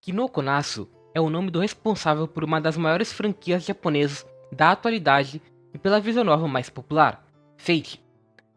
Kinoko Nasu é o nome do responsável por uma das maiores franquias japonesas da atualidade e pela visual novel mais popular, Fate.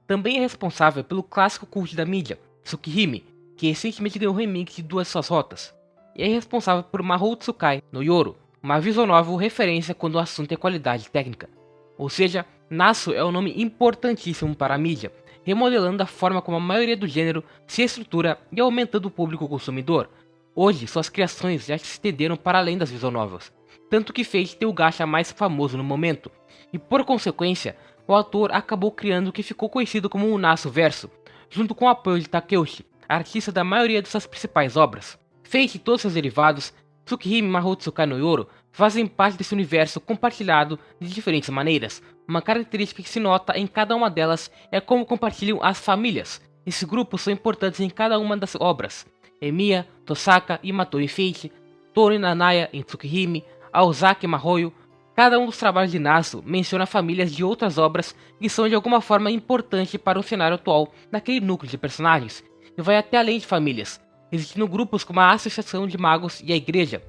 Também é responsável pelo clássico cult da mídia, Tsukihime, que recentemente ganhou um remake de duas suas rotas. E é responsável por Mahou Tsukai no Yoro, uma visual novel referência quando o assunto é qualidade técnica. Ou seja, Nasu é um nome importantíssimo para a mídia, remodelando a forma como a maioria do gênero se estrutura e aumentando o público consumidor. Hoje, suas criações já se estenderam para além das visual novels, tanto que Fate tem o gacha mais famoso no momento, e por consequência, o autor acabou criando o que ficou conhecido como o Nasu Verso, junto com o apoio de Takeuchi, artista da maioria de suas principais obras. Fate e todos seus derivados, Tsukihime e Mahou Tsukai no Yoro, fazem parte desse universo compartilhado de diferentes maneiras. Uma característica que se nota em cada uma delas é como compartilham as famílias. Esses grupos são importantes em cada uma das obras. Emiya, Tosaka e Matou em Fate, Toru e Nanaya em Tsukihime, Aozaki e Mahoyo. Cada um dos trabalhos de Nasu menciona famílias de outras obras que são de alguma forma importantes para o cenário atual daquele núcleo de personagens, e vai até além de famílias, existindo grupos como a Associação de Magos e a Igreja.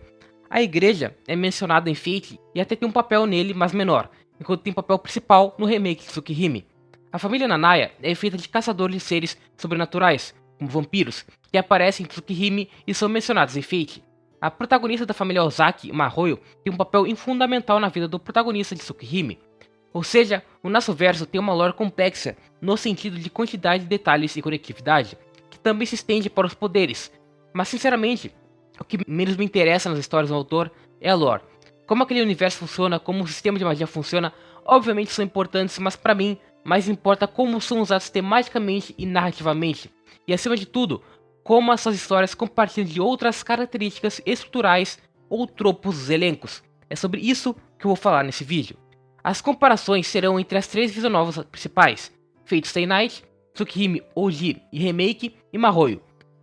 A Igreja é mencionada em Fate e até tem um papel nele, mas menor, enquanto tem papel principal no remake de Tsukihime. A família Nanaya é feita de caçadores de seres sobrenaturais, como vampiros, que aparecem em Tsukihime e são mencionados em Fate. A protagonista da família Ozaki, Mahoyo, tem um papel fundamental na vida do protagonista de Tsukihime. Ou seja, o Nasuverso tem uma lore complexa no sentido de quantidade de detalhes e conectividade, que também se estende para os poderes. Mas sinceramente, o que menos me interessa nas histórias do autor é a lore. Como aquele universo funciona, como o sistema de magia funciona, obviamente são importantes, mas para mim, mais importa como são usados tematicamente e narrativamente. E acima de tudo, como essas histórias compartilham de outras características estruturais ou tropos dos elencos. É sobre isso que eu vou falar nesse vídeo. As comparações serão entre as três visual novels principais, Fate Stay Night, Tsukihime OG e Remake e Mahoyo.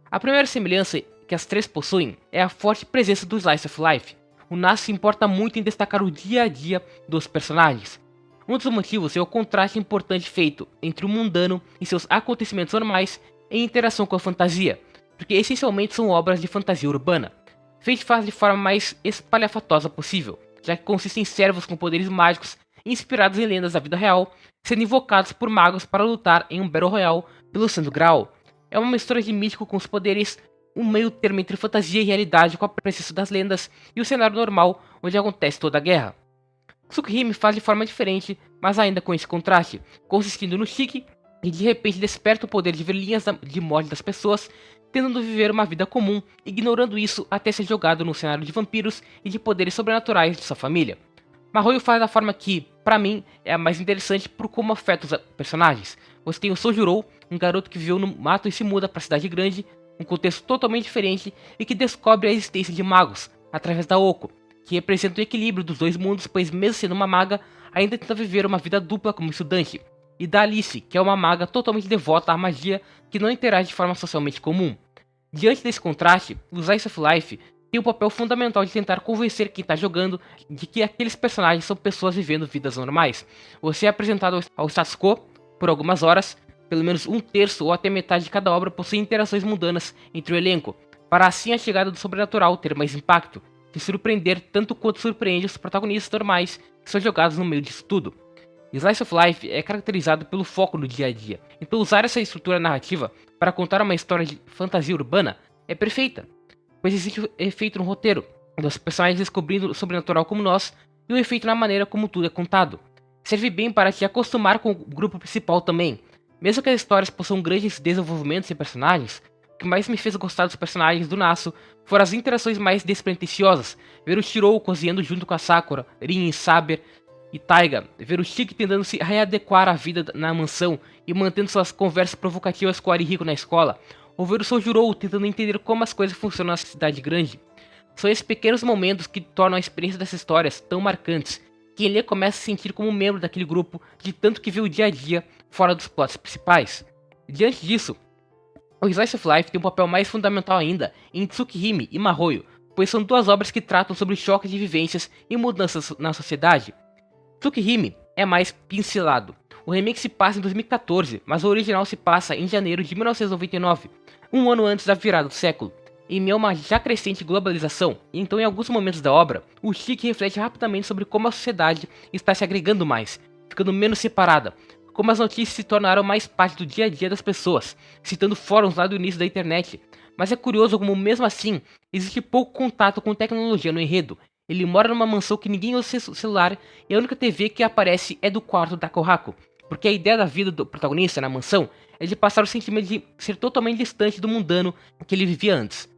A primeira semelhança que as três possuem é a forte presença do Slice of Life. O Nasu se importa muito em destacar o dia a dia dos personagens. Um dos motivos é o contraste importante feito entre o mundano e seus acontecimentos normais em interação com a fantasia, porque essencialmente são obras de fantasia urbana. Fate faz de forma mais espalhafatosa possível, já que consiste em servos com poderes mágicos inspirados em lendas da vida real, sendo invocados por magos para lutar em um Battle Royale pelo Santo Graal. É uma mistura de místico com os poderes, um meio termo entre fantasia e realidade com a presença das lendas e o cenário normal onde acontece toda a guerra. Tsukihime faz de forma diferente, mas ainda com esse contraste, consistindo no chique e de repente desperta o poder de ver linhas de morte das pessoas, tentando viver uma vida comum, ignorando isso até ser jogado no cenário de vampiros e de poderes sobrenaturais de sua família. Mahoyo faz da forma que, para mim, é a mais interessante por como afeta os personagens. Você tem o Sojuro, um garoto que viveu no mato e se muda para a cidade grande, um contexto totalmente diferente e que descobre a existência de magos, através da Oko, que representa o equilíbrio dos dois mundos, pois mesmo sendo uma maga, ainda tenta viver uma vida dupla como estudante, e da Alice, que é uma maga totalmente devota à magia que não interage de forma socialmente comum. Diante desse contraste, o Slice of Life tem o papel fundamental de tentar convencer quem está jogando de que aqueles personagens são pessoas vivendo vidas normais. Você é apresentado ao status quo por algumas horas, pelo menos um terço ou até metade de cada obra possui interações mundanas entre o elenco, para assim a chegada do sobrenatural ter mais impacto, de surpreender tanto quanto surpreende os protagonistas normais que são jogados no meio disso tudo. Slice of Life é caracterizado pelo foco no dia a dia, então usar essa estrutura narrativa para contar uma história de fantasia urbana é perfeita, pois existe o efeito no roteiro, dos personagens descobrindo o sobrenatural como nós, e o efeito na maneira como tudo é contado. Serve bem para te acostumar com o grupo principal também. Mesmo que as histórias possuam grandes desenvolvimentos em personagens, o que mais me fez gostar dos personagens do Nasu foram as interações mais despretensiosas, ver o Shirou cozinhando junto com a Sakura, Rin e Saber, e Taiga, ver o Shiki tentando se readequar à vida na mansão e mantendo suas conversas provocativas com o Arihiko na escola, ou ver o Sojuro tentando entender como as coisas funcionam na cidade grande. São esses pequenos momentos que tornam a experiência dessas histórias tão marcantes, que ele começa a se sentir como um membro daquele grupo de tanto que vê o dia a dia fora dos plots principais. Diante disso, o Slice of Life tem um papel mais fundamental ainda em Tsukihime e Mahoyo, pois são duas obras que tratam sobre choques de vivências e mudanças na sociedade. Tsukihime é mais pincelado. O remake se passa em 2014, mas o original se passa em janeiro de 1999, um ano antes da virada do século. em meio a uma já crescente globalização, e então em alguns momentos da obra, o Shiki reflete rapidamente sobre como a sociedade está se agregando mais, ficando menos separada, como as notícias se tornaram mais parte do dia a dia das pessoas, citando fóruns lá do início da internet. Mas é curioso como mesmo assim, existe pouco contato com tecnologia no enredo. Ele mora numa mansão que ninguém usa celular e a única TV que aparece é do quarto da Kohaku, porque a ideia da vida do protagonista na mansão é de passar o sentimento de ser totalmente distante do mundano que ele vivia antes.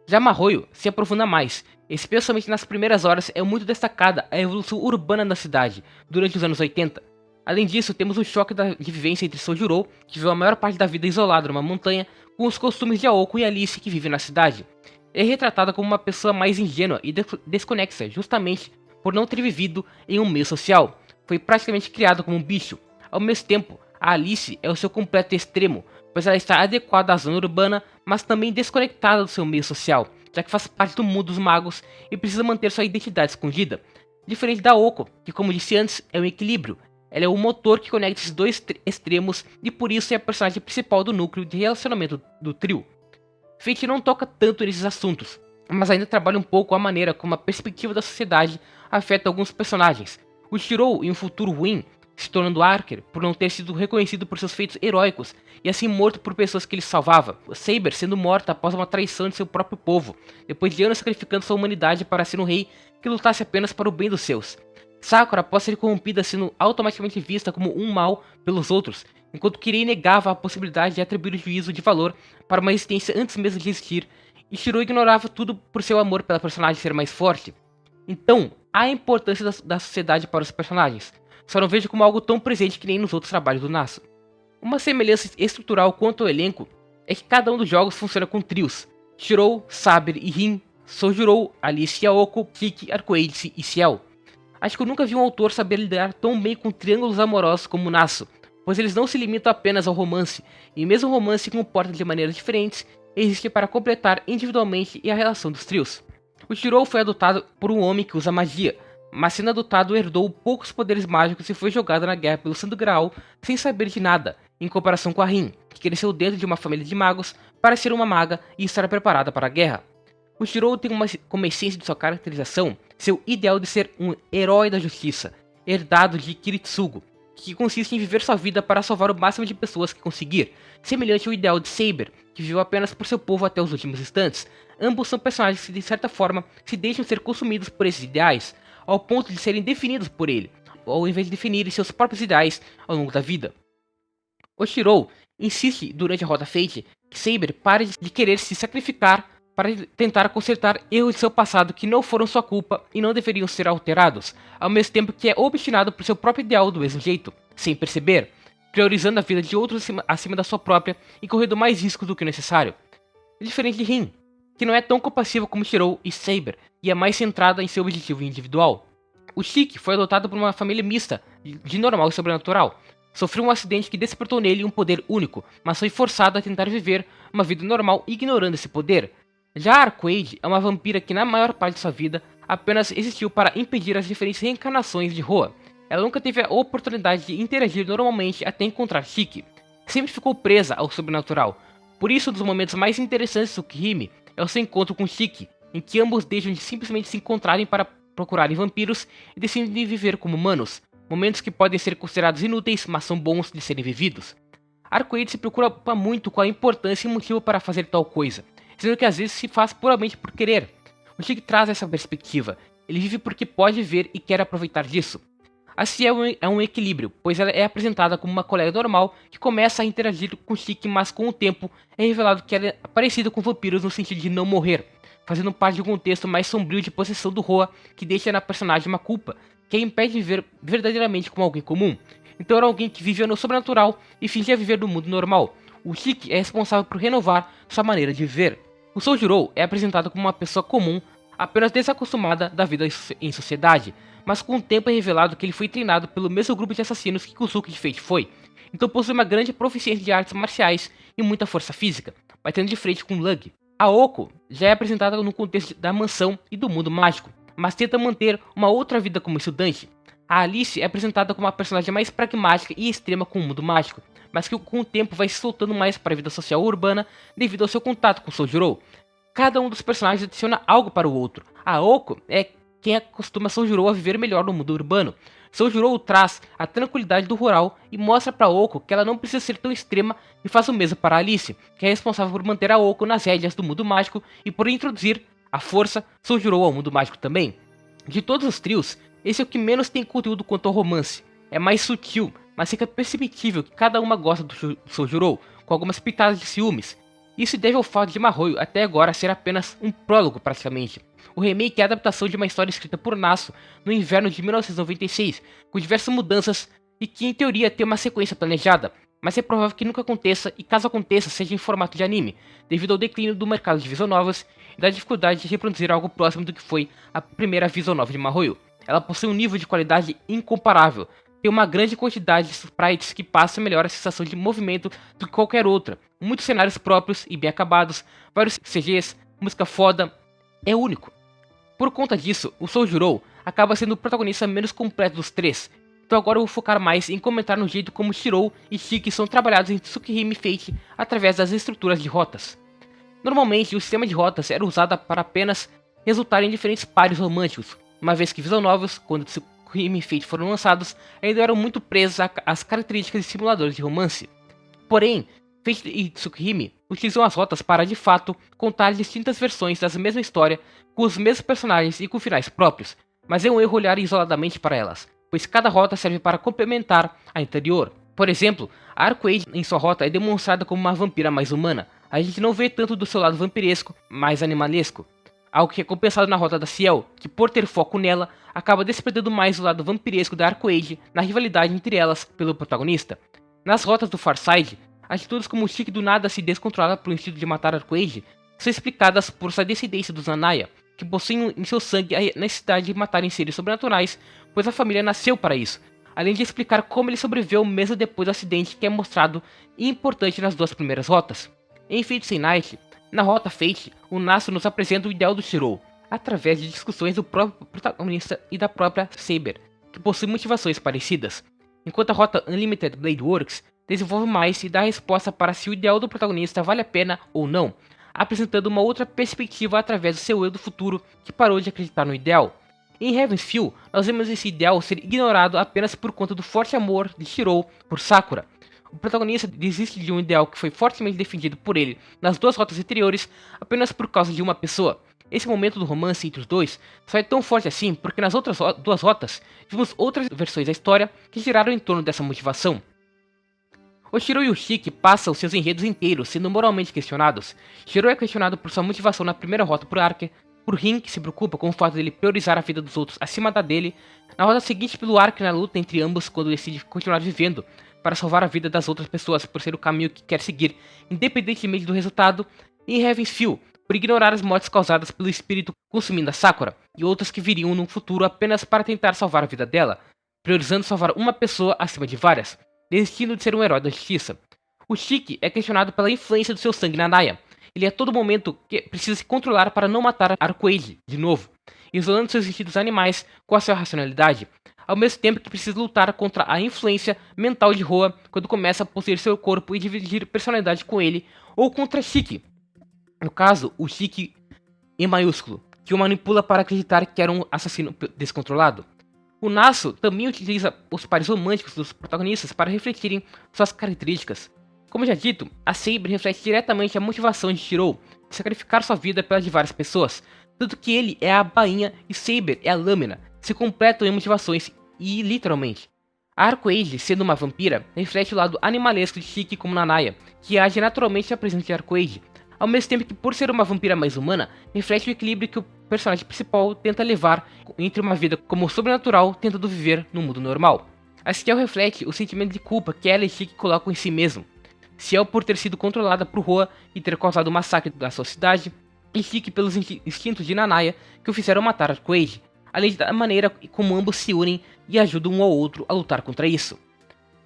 Já Marroio se aprofunda mais, especialmente nas primeiras horas é muito destacada a evolução urbana da cidade durante os anos 80. Além disso, temos o choque de vivência entre Sojuro, que viveu a maior parte da vida isolado numa montanha, com os costumes de Aoko e Alice, que vivem na cidade. É retratada como uma pessoa mais ingênua e desconexa, justamente por não ter vivido em um meio social. Foi praticamente criado como um bicho. Ao mesmo tempo, a Alice é o seu completo extremo, pois ela está adequada à zona urbana, mas também desconectada do seu meio social, já que faz parte do mundo dos magos e precisa manter sua identidade escondida. Diferente da Aoko, que como disse antes, é um equilíbrio. Ela é o motor que conecta esses dois extremos e por isso é a personagem principal do núcleo de relacionamento do trio. Fate não toca tanto nesses assuntos, mas ainda trabalha um pouco a maneira como a perspectiva da sociedade afeta alguns personagens. O Shirou, em um futuro ruim, se tornando Archer por não ter sido reconhecido por seus feitos heróicos e assim morto por pessoas que ele salvava. Saber sendo morta após uma traição de seu próprio povo, depois de anos sacrificando sua humanidade para ser um rei que lutasse apenas para o bem dos seus. Sakura, após ser corrompida, sendo automaticamente vista como um mal pelos outros, enquanto Kirei negava a possibilidade de atribuir o juízo de valor para uma existência antes mesmo de existir, e Shirou ignorava tudo por seu amor pela personagem ser mais forte. Então, há a importância da sociedade para os personagens, só não vejo como algo tão presente que nem nos outros trabalhos do Nasu. Uma semelhança estrutural quanto ao elenco é que cada um dos jogos funciona com trios: Shirou, Saber e Rin, Sojuro, Alice e Aoko, Kiki, Arcoiris e Ciel. Acho que eu nunca vi um autor saber lidar tão bem com triângulos amorosos como Nasu, pois eles não se limitam apenas ao romance, e mesmo o romance se comporta de maneiras diferentes, existe para completar individualmente a relação dos trios. O Shirou foi adotado por um homem que usa magia, mas sendo adotado herdou poucos poderes mágicos e foi jogado na guerra pelo Santo Graal sem saber de nada, em comparação com a Rin, que cresceu dentro de uma família de magos para ser uma maga e estar preparada para a guerra. O Shirou tem como essência de sua caracterização seu ideal de ser um herói da justiça, herdado de Kiritsugo, que consiste em viver sua vida para salvar o máximo de pessoas que conseguir, semelhante ao ideal de Saber, que viveu apenas por seu povo até os últimos instantes. Ambos são personagens que de certa forma se deixam ser consumidos por esses ideais, ao ponto de serem definidos por ele, ao invés de definirem seus próprios ideais ao longo da vida. O Shirou insiste durante a Roda Fate que Saber pare de querer se sacrificar para tentar consertar erros de seu passado que não foram sua culpa e não deveriam ser alterados, ao mesmo tempo que é obstinado por seu próprio ideal do mesmo jeito, sem perceber, priorizando a vida de outros acima da sua própria e correndo mais riscos do que o necessário. Diferente de Rin, que não é tão compassiva como Shirou e Saber, e é mais centrada em seu objetivo individual. O Shiki foi adotado por uma família mista, de normal e sobrenatural. Sofreu um acidente que despertou nele um poder único, mas foi forçado a tentar viver uma vida normal ignorando esse poder. Já a Arquade é uma vampira que na maior parte de sua vida apenas existiu para impedir as diferentes reencarnações de Roa. Ela nunca teve a oportunidade de interagir normalmente até encontrar Shiki. Sempre ficou presa ao sobrenatural. Por isso, um dos momentos mais interessantes do Kirimi é o seu encontro com Shiki, em que ambos deixam de simplesmente se encontrarem para procurarem vampiros e decidem viver como humanos. Momentos que podem ser considerados inúteis, mas são bons de serem vividos. Arcoiris se preocupa muito com a importância e motivo para fazer tal coisa, sendo que às vezes se faz puramente por querer. O Shiki traz essa perspectiva. Ele vive porque pode ver e quer aproveitar disso. A Ciel é um equilíbrio, pois ela é apresentada como uma colega normal que começa a interagir com Shiki, mas com o tempo é revelado que ela é parecida com vampiros no sentido de não morrer, fazendo parte de um contexto mais sombrio de possessão do Roa que deixa na personagem uma culpa que a impede de viver verdadeiramente como alguém comum. Então era alguém que vivia no sobrenatural e fingia viver no mundo normal. O Shiki é responsável por renovar sua maneira de viver. O Sojuro é apresentado como uma pessoa comum, apenas desacostumada da vida em sociedade, mas com o tempo é revelado que ele foi treinado pelo mesmo grupo de assassinos que Kusuke de Fate foi, então possui uma grande proficiência de artes marciais e muita força física, batendo de frente com Lug. A Oko já é apresentada no contexto da mansão e do mundo mágico, mas tenta manter uma outra vida como estudante. A Alice é apresentada como uma personagem mais pragmática e extrema com o mundo mágico, mas que com o tempo vai se soltando mais para a vida social urbana devido ao seu contato com Sojuro. cada um dos personagens adiciona algo para o outro. A Oko é quem acostuma Soujuro a viver melhor no mundo urbano. Soujuro traz a tranquilidade do rural e mostra para Oko que ela não precisa ser tão extrema e faz o mesmo para Alice, que é responsável por manter a Oko nas rédeas do mundo mágico e por introduzir a força Soujuro ao mundo mágico também. De todos os trios, esse é o que menos tem conteúdo quanto ao romance. É mais sutil, mas fica perceptível que cada uma gosta do Soujuro, com algumas pitadas de ciúmes. Isso se deve ao fato de Mahoyo até agora ser apenas um prólogo praticamente. O remake é a adaptação de uma história escrita por Nasu no inverno de 1996, com diversas mudanças e que em teoria tem uma sequência planejada, mas é provável que nunca aconteça e caso aconteça seja em formato de anime, devido ao declínio do mercado de visual novels e da dificuldade de reproduzir algo próximo do que foi a primeira visual novel de Mahoyo. Ela possui um nível de qualidade incomparável, tem uma grande quantidade de sprites que passam melhor a sensação de movimento do que qualquer outra, muitos cenários próprios e bem acabados, vários CGs, música foda, é único. Por conta disso, o Soujuro acaba sendo o protagonista menos completo dos três, então agora eu vou focar mais em comentar no jeito como Shirou e Shiki são trabalhados em Tsukihime Fate através das estruturas de rotas. Normalmente, o sistema de rotas era usado para apenas resultar em diferentes pares românticos, uma vez que visual novels, quando Tsukihime Fate foram lançados, ainda eram muito presos às características de simuladores de romance. Porém, Fate e Tsukihime utilizam as rotas para, de fato, contar distintas versões da mesma história, com os mesmos personagens e com finais próprios, mas é um erro olhar isoladamente para elas, pois cada rota serve para complementar a anterior. Por exemplo, a Arcueide em sua rota é demonstrada como uma vampira mais humana, a gente não vê tanto do seu lado vampiresco, mais animalesco. Algo que é compensado na rota da Ciel, que por ter foco nela, acaba desprendendo mais o lado vampiresco da Arcueide na rivalidade entre elas pelo protagonista. Nas rotas do Farside, atitudes como o Shiki do nada se descontrolar pelo instinto de matar Arcueide são explicadas por sua descendência dos Nanaya, que possuem em seu sangue a necessidade de matarem seres sobrenaturais, pois a família nasceu para isso, além de explicar como ele sobreviveu mesmo depois do acidente que é mostrado e importante nas duas primeiras rotas. Em Fate Stay Night, na rota Fate, o Nasu nos apresenta o ideal do Shirou, através de discussões do próprio protagonista e da própria Saber, que possui motivações parecidas, enquanto a rota Unlimited Blade Works desenvolve mais e dá a resposta para se o ideal do protagonista vale a pena ou não, apresentando uma outra perspectiva através do seu eu do futuro que parou de acreditar no ideal. Em Heaven's Feel, nós vemos esse ideal ser ignorado apenas por conta do forte amor de Shirou por Sakura. O protagonista desiste de um ideal que foi fortemente defendido por ele nas duas rotas anteriores apenas por causa de uma pessoa. Esse momento do romance entre os dois só é tão forte assim porque nas outras duas rotas vimos outras versões da história que giraram em torno dessa motivação. O Shirou e o Shiki passam seus enredos inteiros sendo moralmente questionados. Shirou é questionado por sua motivação na primeira rota por Arker, por Rin, que se preocupa com o fato dele priorizar a vida dos outros acima da dele, na rota seguinte pelo Arker na luta entre ambos quando decide continuar vivendo para salvar a vida das outras pessoas por ser o caminho que quer seguir, independentemente do resultado, e em Heaven's Feel, por ignorar as mortes causadas pelo espírito consumindo a Sakura, e outras que viriam no futuro apenas para tentar salvar a vida dela, priorizando salvar uma pessoa acima de várias, desistindo de ser um herói da justiça. O Shiki é questionado pela influência do seu sangue na Naya. Ele a todo momento precisa se controlar para não matar Arcueide de novo, isolando seus instintos animais com a sua racionalidade, ao mesmo tempo que precisa lutar contra a influência mental de Roa quando começa a possuir seu corpo e dividir personalidade com ele, ou contra Shiki, no caso, o Shiki em maiúsculo, que o manipula para acreditar que era um assassino descontrolado. O Nasu também utiliza os pares românticos dos protagonistas para refletirem suas características. Como já dito, a Saber reflete diretamente a motivação de Shirou de sacrificar sua vida pelas de várias pessoas, tanto que ele é a bainha e Saber é a lâmina, se completam em motivações e literalmente. A Arcueide, sendo uma vampira, reflete o lado animalesco de Shiki como Nanaya, que age naturalmente na presença de Arcueide, ao mesmo tempo que, por ser uma vampira mais humana, reflete o equilíbrio que o personagem principal tenta levar entre uma vida como sobrenatural tentando viver no mundo normal. A Ciel reflete o sentimento de culpa que ela e Shiki colocam em si mesmo. Ciel por ter sido controlada por Roa e ter causado o massacre da sua cidade, e Shiki pelos instintos de Nanaya que o fizeram matar Arcueide, além da maneira como ambos se unem e ajudam um ao outro a lutar contra isso.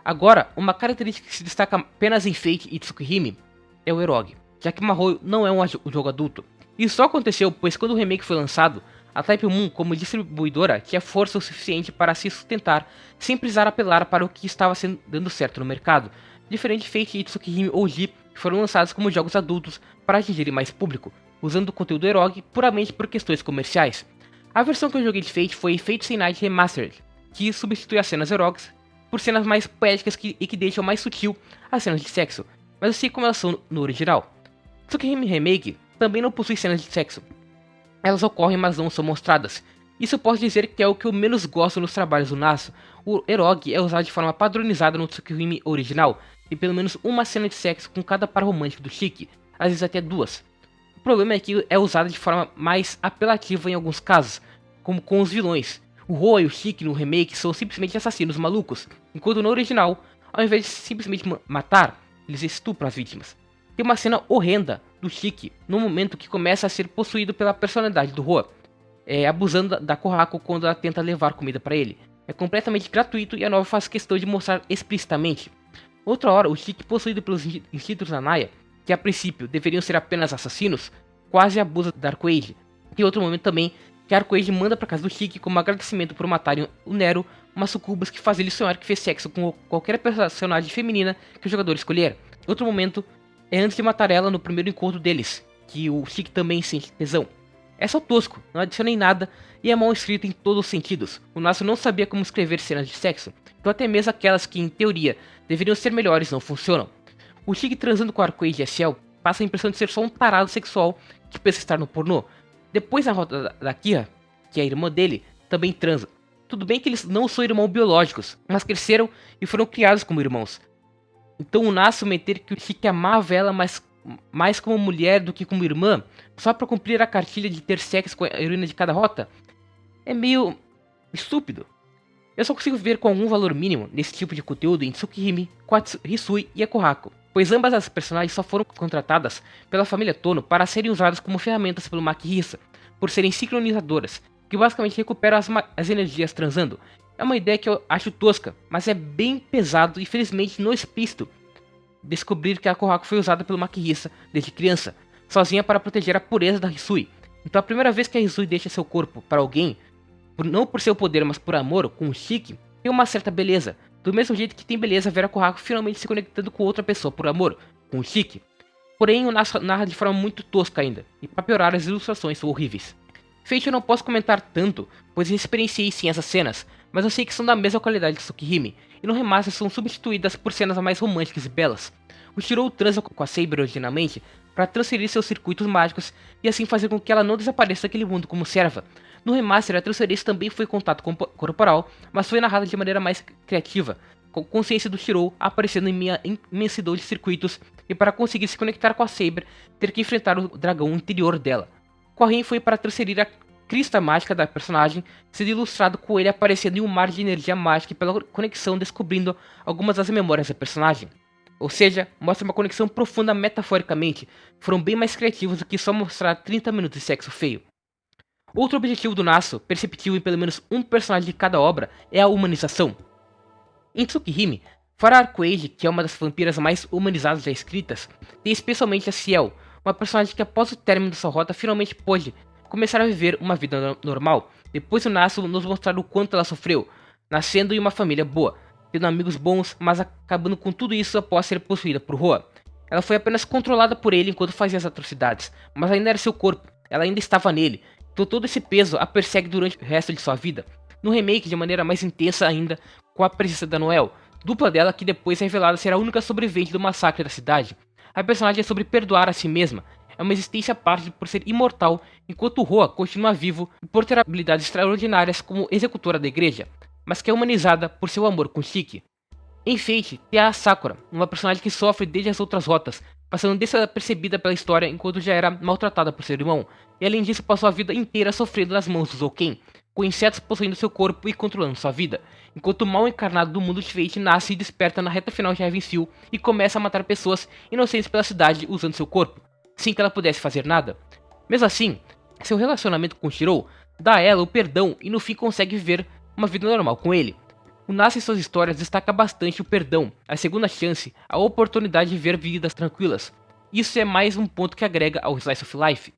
Agora, uma característica que se destaca apenas em Fate e Tsukihime é o Erog, já que Mahoyo não é um jogo adulto. Isso só aconteceu pois quando o remake foi lançado, a Type Moon como distribuidora tinha força o suficiente para se sustentar sem precisar apelar para o que estava dando certo no mercado, diferente de Fate e Tsukihime OG, que foram lançados como jogos adultos para atingirem mais público. usando o conteúdo Erog puramente por questões comerciais. A versão que eu joguei de Fate foi Fate Stay Night Remastered, que substitui as cenas Erogs por cenas mais poéticas e que deixam mais sutil as cenas de sexo, mas eu sei como elas são no original. Tsukihime Remake também não possui cenas de sexo. Elas ocorrem, mas não são mostradas. Isso eu posso dizer que é o que eu menos gosto nos trabalhos do Nasu. O Erog é usado de forma padronizada no Tsukihime original, e pelo menos uma cena de sexo com cada par romântico do Shiki, às vezes até duas. O problema é que é usada de forma mais apelativa em alguns casos, como com os vilões. O Roa e o Shiki no remake são simplesmente assassinos malucos, enquanto no original, ao invés de simplesmente matar, eles estupram as vítimas. Tem uma cena horrenda do Shiki no momento que começa a ser possuído pela personalidade do Roa, abusando da Kohako quando ela tenta levar comida para ele. É completamente gratuito e a novela faz questão de mostrar explicitamente. Outra hora, o Shiki possuído pelos instintos da Naya, que a princípio deveriam ser apenas assassinos, quase abusa da Arcoage. Tem outro momento também que a Arcoage manda para casa do Shiki como agradecimento por matarem o Nero, umas sucubas que fazem ele sonhar que fez sexo com qualquer personagem feminina que o jogador escolher. Outro momento é antes de matar ela no primeiro encontro deles, que o Shiki também sente tesão. É só tosco, não adiciona em nada e é mal escrito em todos os sentidos. O Nasu não sabia como escrever cenas de sexo, então até mesmo aquelas que, em teoria, deveriam ser melhores não funcionam. O Shiki transando com a Arcoage e a Ciel passa a impressão de ser só um tarado sexual que pensa estar no pornô. Depois a rota da Kira, que é a irmã dele, também transa. Tudo bem que eles não são irmãos biológicos, mas cresceram e foram criados como irmãos. Então o Nasu meter que o Shiki amava ela mais como mulher do que como irmã, só para cumprir a cartilha de ter sexo com a heroína de cada rota, é meio estúpido. Eu só consigo ver com algum valor mínimo nesse tipo de conteúdo em Tsukihime, Hisui e Kohako, pois ambas as personagens só foram contratadas pela família Tono para serem usadas como ferramentas pelo Makihisa, por serem sincronizadoras, que basicamente recuperam as energias transando. É uma ideia que eu acho tosca, mas é bem pesado e felizmente não explícito descobrir que a Kohako foi usada pelo Makihisa desde criança, sozinha para proteger a pureza da Hisui. Então a primeira vez que a Hisui deixa seu corpo para alguém, não por seu poder, mas por amor, com o Shiki, tem uma certa beleza. Do mesmo jeito que tem beleza ver a Kohako finalmente se conectando com outra pessoa por amor, com o Shiki. Porém, o Nasu narra de forma muito tosca ainda, e para piorar as ilustrações são horríveis. Fate eu não posso comentar tanto, pois eu experienciei sim essas cenas, mas eu sei que são da mesma qualidade de Tsukihime, e no remaster são substituídas por cenas mais românticas e belas. O Shirou transa com a Saber originalmente para transferir seus circuitos mágicos e assim fazer com que ela não desapareça daquele mundo como serva. No remaster, a transferência também foi contato corporal, mas foi narrada de maneira mais criativa, com consciência do Shirou aparecendo em minha imensidão de circuitos e para conseguir se conectar com a Saber, ter que enfrentar o dragão interior dela. Corrin foi para transferir a crista mágica da personagem, sendo ilustrado com ele aparecendo em um mar de energia mágica e pela conexão descobrindo algumas das memórias da personagem. Ou seja, mostra uma conexão profunda metaforicamente, foram bem mais criativos do que só mostrar 30 minutos de sexo feio. Outro objetivo do Nasu, perceptível em pelo menos um personagem de cada obra, é a humanização. Em Tsukihime, fora a Arcoage, que é uma das vampiras mais humanizadas já escritas, tem especialmente a Ciel, uma personagem que após o término da sua rota finalmente pôde começar a viver uma vida normal, depois o Nasu nos mostrar o quanto ela sofreu, nascendo em uma família boa, tendo amigos bons, mas acabando com tudo isso após ser possuída por Roa. Ela foi apenas controlada por ele enquanto fazia as atrocidades, mas ainda era seu corpo, ela ainda estava nele, então todo esse peso a persegue durante o resto de sua vida. No remake, de maneira mais intensa ainda, com a presença da Noel, dupla dela que depois é revelada ser a única sobrevivente do massacre da cidade. A personagem é sobre perdoar a si mesma, é uma existência à parte por ser imortal, enquanto Roa continua vivo e por ter habilidades extraordinárias como executora da igreja, mas que é humanizada por seu amor com Shiki. Em Fate, tem a Sakura, uma personagem que sofre desde as outras rotas, passando desapercebida pela história enquanto já era maltratada por seu irmão, e além disso passou a vida inteira sofrendo nas mãos do Zouken, com insetos possuindo seu corpo e controlando sua vida, enquanto o mal encarnado do mundo de Fate nasce e desperta na reta final de Heaven Seal e começa a matar pessoas inocentes pela cidade usando seu corpo, sem que ela pudesse fazer nada. Mesmo assim, seu relacionamento com Shirou dá a ela o perdão e no fim consegue viver uma vida normal com ele. O Nasu em suas histórias destaca bastante o perdão, a segunda chance, a oportunidade de ver vidas tranquilas. Isso é mais um ponto que agrega ao Slice of Life.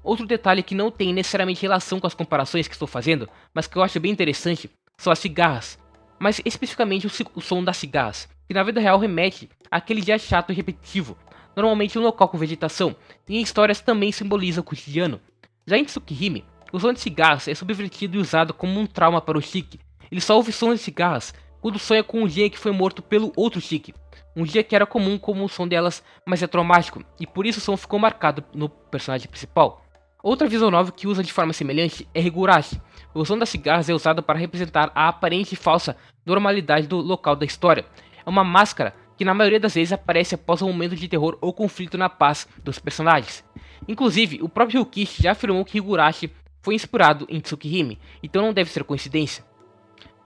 Outro detalhe que não tem necessariamente relação com as comparações que estou fazendo, mas que eu acho bem interessante, são as cigarras. Mas especificamente o som das cigarras, que na vida real remete àquele dia chato e repetitivo. normalmente em um local com vegetação, e em histórias também simboliza o cotidiano. Já em Tsukihime, o som de cigarras é subvertido e usado como um trauma para o Shiki. Ele só ouve sons de cigarras quando sonha com um dia que foi morto pelo outro Shiki. Um dia que era comum como o som delas, mas é traumático, e por isso o som ficou marcado no personagem principal. Outra visual novel que usa de forma semelhante é Higurashi. O som das cigarras é usado para representar a aparente e falsa normalidade do local da história. É uma máscara que na maioria das vezes aparece após um momento de terror ou conflito na paz dos personagens. Inclusive, o próprio Ryukishi já afirmou que Higurashi foi inspirado em Tsukihime, então não deve ser coincidência.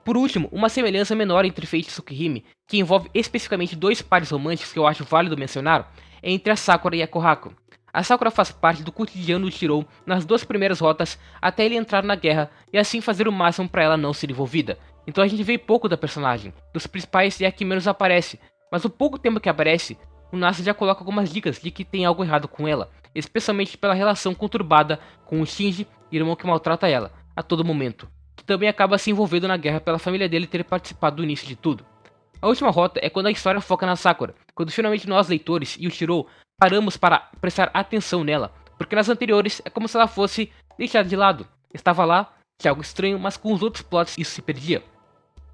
Por último, uma semelhança menor entre Fate e Tsukihime, que envolve especificamente dois pares românticos que eu acho válido mencionar, é entre a Sakura e a Kohaku. A Sakura faz parte do cotidiano do Shirou nas duas primeiras rotas até ele entrar na guerra e assim fazer o máximo para ela não ser envolvida. Então a gente vê pouco da personagem, dos principais é a que menos aparece, mas o pouco tempo que aparece, o Nasa já coloca algumas dicas de que tem algo errado com ela, especialmente pela relação conturbada com o Shinji, irmão que maltrata ela, a todo momento, que também acaba se envolvendo na guerra pela família dele ter participado do início de tudo. A última rota é quando a história foca na Sakura, quando finalmente nós leitores e o Shirou paramos para prestar atenção nela, porque nas anteriores é como se ela fosse deixada de lado, estava lá, tinha algo estranho, mas com os outros plots isso se perdia.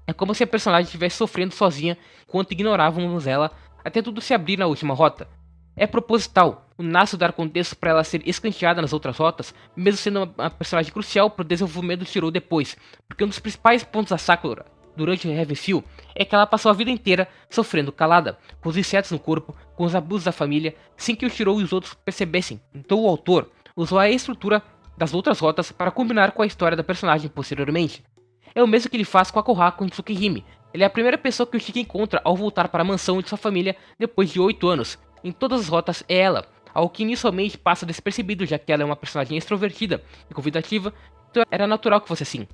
É como se a personagem estivesse sofrendo sozinha enquanto ignorávamos ela até tudo se abrir na última rota. É proposital, o Nasu dar contexto para ela ser escanteada nas outras rotas, mesmo sendo uma personagem crucial para o desenvolvimento do Shirou depois, porque um dos principais pontos da Sakura durante o Heaven Feel é que ela passou a vida inteira sofrendo calada, com os insetos no corpo, com os abusos da família, sem que o Shirou e os outros percebessem. Então o autor usou a estrutura das outras rotas para combinar com a história da personagem posteriormente. É o mesmo que ele faz com a Kohaku em Tsukihime. Ele é a primeira pessoa que o Shiki encontra ao voltar para a mansão de sua família depois de 8 anos. Em todas as rotas é ela, algo que inicialmente passa despercebido, já que ela é uma personagem extrovertida e convidativa, então era natural que fosse assim.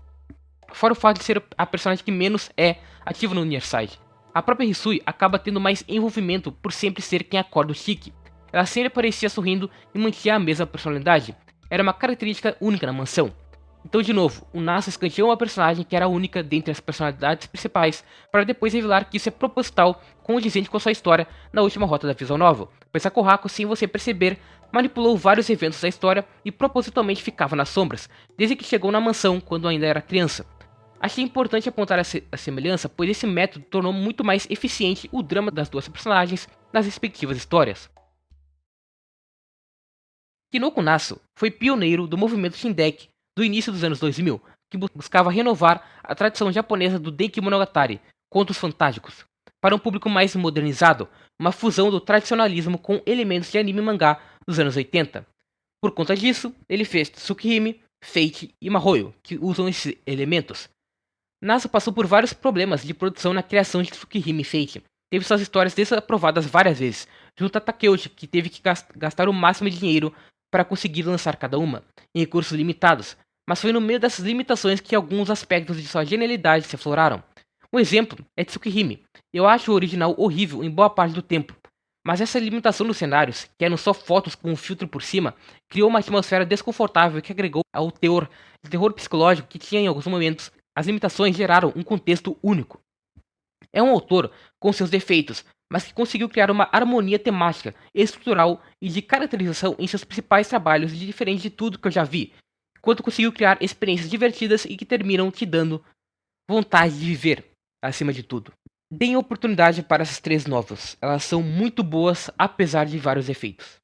Fora o fato de ser a personagem que menos é ativa no Nearside. A própria Hisui acaba tendo mais envolvimento por sempre ser quem acorda o Shiki. Ela sempre aparecia sorrindo e mantinha a mesma personalidade. Era uma característica única na mansão. Então, de novo, o Nasa escanteou uma personagem que era única dentre as personalidades principais, para depois revelar que isso é proposital, condizente com sua história na última rota da visual novel, pois a Kohaku, sem você perceber, manipulou vários eventos da história e propositalmente ficava nas sombras, desde que chegou na mansão quando ainda era criança. Achei importante apontar a semelhança, pois esse método tornou muito mais eficiente o drama das duas personagens nas respectivas histórias. Kinoko Nasu foi pioneiro do movimento Shindeki do início dos anos 2000, que buscava renovar a tradição japonesa do Denki Monogatari, contos fantásticos, para um público mais modernizado, uma fusão do tradicionalismo com elementos de anime e mangá dos anos 80. Por conta disso, ele fez Tsukihime, Fate e Mahoyo, que usam esses elementos. Nasu passou por vários problemas de produção na criação de Tsukihime e Fate. Teve suas histórias desaprovadas várias vezes, junto a Takeuchi, que teve que gastar o máximo de dinheiro para conseguir lançar cada uma, em recursos limitados, mas foi no meio dessas limitações que alguns aspectos de sua genialidade se afloraram. Um exemplo é Tsukihime. Eu acho o original horrível em boa parte do tempo, mas essa limitação dos cenários, que eram só fotos com um filtro por cima, criou uma atmosfera desconfortável que agregou ao teor de terror psicológico que tinha em alguns momentos. As limitações geraram um contexto único. É um autor com seus defeitos, mas que conseguiu criar uma harmonia temática, estrutural e de caracterização em seus principais trabalhos, de diferente de tudo que eu já vi, enquanto conseguiu criar experiências divertidas e que terminam te dando vontade de viver, acima de tudo. Deem oportunidade para essas três novelas, elas são muito boas apesar de vários defeitos.